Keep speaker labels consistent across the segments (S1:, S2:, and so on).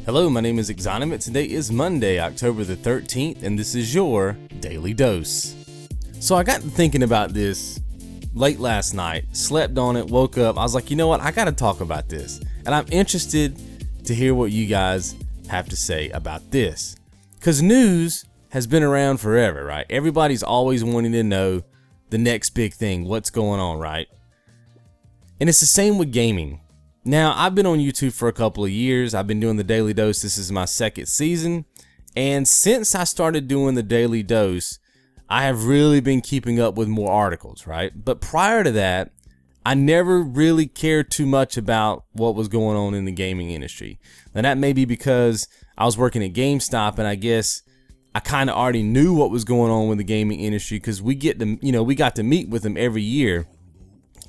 S1: Hello, my name is XONEVANT. Today is Monday, October the 13th, and this is your Daily Dose. So I got thinking about this late last night, slept on it, woke up. I was like, you know what? I got to talk about this. And I'm interested to hear what you guys have to say about this. Because news has been around forever, right? Everybody's always wanting to know the next big thing, what's going on, right? And it's the same with gaming. Now, I've been on YouTube for a couple of years. I've been doing the Daily Dose. This is my second season. And since I started doing the Daily Dose, I have really been keeping up with more articles, right? But prior to that, I never really cared too much about what was going on in the gaming industry. Now, that may be because I was working at GameStop, and I guess I kind of already knew what was going on with the gaming industry because we got to meet with them every year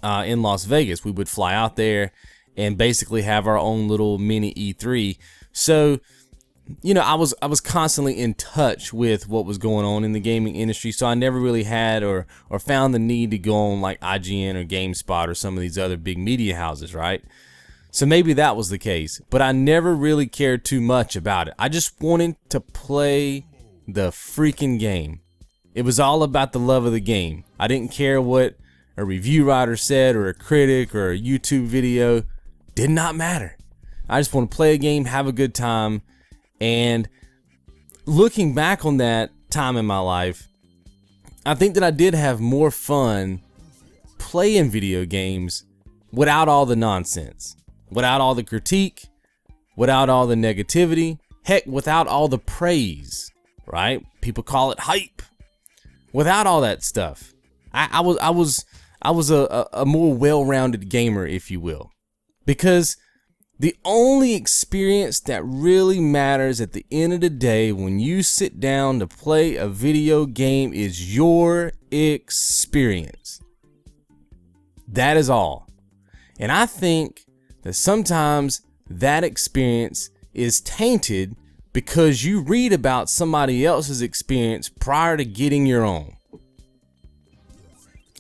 S1: in Las Vegas. We would fly out there and basically have our own little mini E3. So, I was constantly in touch with what was going on in the gaming industry. So I never really had or found the need to go on like IGN or GameSpot or some of these other big media houses, right? So maybe that was the case, but I never really cared too much about it. I just wanted to play the freaking game. It was all about the love of the game. I didn't care what a review writer said or a critic or a YouTube video. Did not matter. I just want to play a game, have a good time. And looking back on that time in my life, I think that I did have more fun playing video games without all the nonsense, without all the critique, without all the negativity, heck, without all the praise, right? People call it hype. Without all that stuff, I was a more well-rounded gamer, if you will. Because the only experience that really matters at the end of the day when you sit down to play a video game is your experience. That is all. And I think that sometimes that experience is tainted because you read about somebody else's experience prior to getting your own.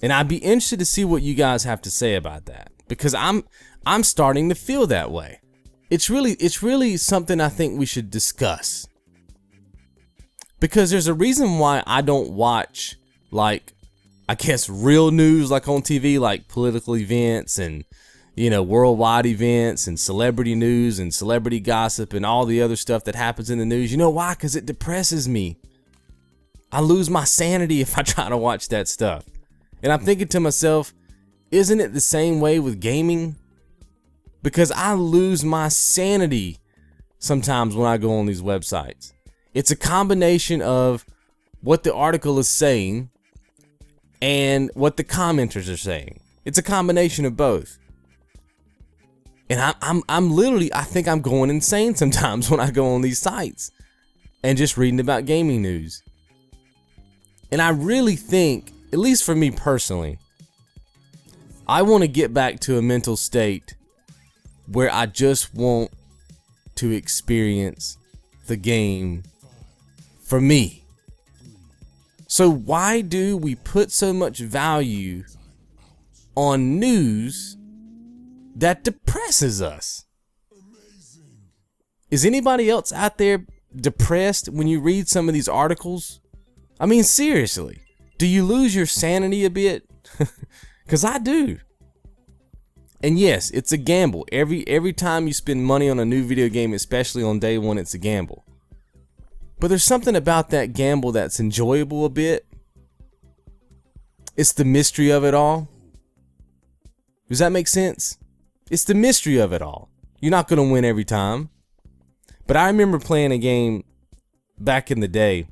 S1: And I'd be interested to see what you guys have to say about that, because I'm starting to feel that way. It's really something I think we should discuss. Because there's a reason why I don't watch, like, I guess real news like on TV, like political events and, worldwide events and celebrity news and celebrity gossip and all the other stuff that happens in the news. You know why? Because it depresses me. I lose my sanity if I try to watch that stuff. And I'm thinking to myself, isn't it the same way with gaming? Because I lose my sanity sometimes when I go on these websites. It's a combination of what the article is saying and what the commenters are saying. It's a combination of both. And I'm literally, I think I'm going insane sometimes when I go on these sites and just reading about gaming news. And I really think, at least for me personally, I want to get back to a mental state where I just want to experience the game for me. So why do we put so much value on news that depresses us? Is anybody else out there depressed when you read some of these articles? I mean, seriously, do you lose your sanity a bit? Because I do. And yes, it's a gamble. Every time you spend money on a new video game, especially on day one, it's a gamble. But there's something about that gamble that's enjoyable a bit. It's the mystery of it all. Does that make sense? It's the mystery of it all. You're not going to win every time. But I remember playing a game back in the day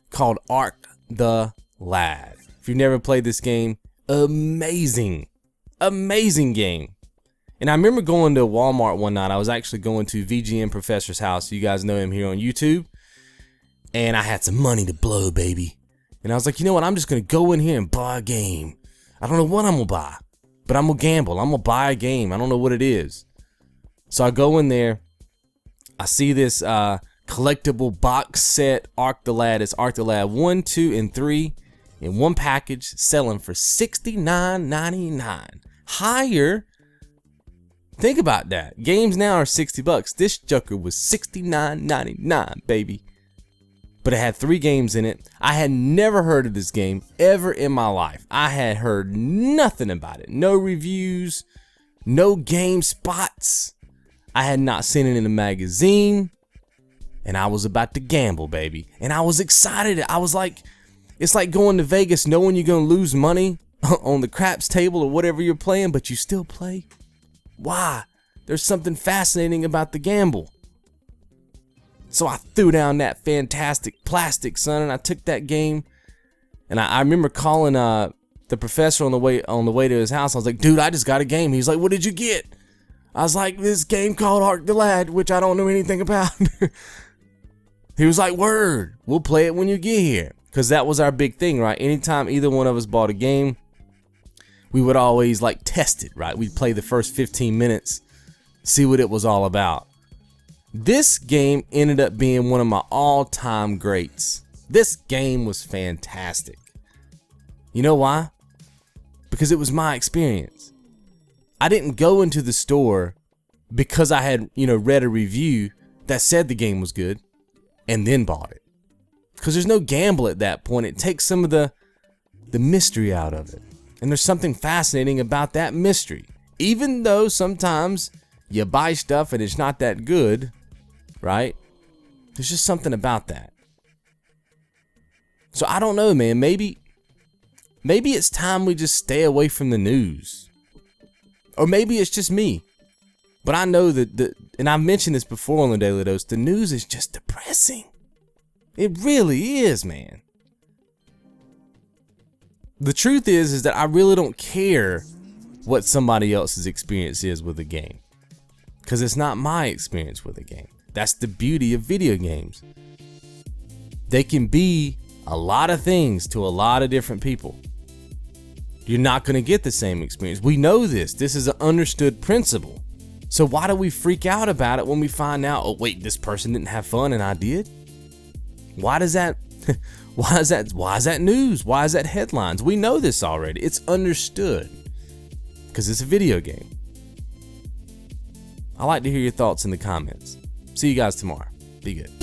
S1: called Ark the Lad. If you've never played this game, amazing game. And I remember going to Walmart one night. I was actually going to VGM Professor's house. You guys know him here on YouTube. And I had some money to blow, baby. And I was like, you know what? I'm just going to go in here and buy a game. I don't know what I'm going to buy, but I'm going to gamble. I'm going to buy a game. I don't know what it is. So I go in there. I see this collectible box set, Ark the Lad. It's Ark the Lad 1, 2, and 3 in one package, selling for $69.99. Higher Think about that. Games now are $60. This joker was $69.99, baby. But it had 3 games in it. I had never heard of this game ever in my life. I had heard nothing about it. No reviews, no game spots. I had not seen it in a magazine. And I was about to gamble, baby. And I was excited. I was like, it's like going to Vegas knowing you're going to lose money on the craps table or whatever you're playing, but you still play. Why? There's something fascinating about the gamble. So I threw down that fantastic plastic, son, and I took that game. And I remember calling the professor on the way to his house. I was like, dude, I just got a game. He's like, what did you get? I was like, this game called Ark the Lad, which I don't know anything about. He was like, word, we'll play it when you get here. Because that was our big thing, right? Anytime either one of us bought a game, we would always like test it, right? We'd play the first 15 minutes, see what it was all about. This game ended up being one of my all-time greats. This game was fantastic. You know why? Because it was my experience. I didn't go into the store because I had, read a review that said the game was good and then bought it. Because there's no gamble at that point. It takes some of the mystery out of it. And there's something fascinating about that mystery. Even though sometimes you buy stuff and it's not that good, right? There's just something about that. So I don't know, man. Maybe it's time we just stay away from the news. Or maybe it's just me. But I know that, and I've mentioned this before on the Daily Dose, the news is just depressing. It really is, man. The truth is that I really don't care what somebody else's experience is with a game. Because it's not my experience with a game. That's the beauty of video games. They can be a lot of things to a lot of different people. You're not going to get the same experience. We know this. This is an understood principle. So why do we freak out about it when we find out, oh wait, this person didn't have fun and I did? Why is that news? Why is that headlines? We know this already. It's understood. Because it's a video game. I like to hear your thoughts in the comments. See you guys tomorrow. Be good.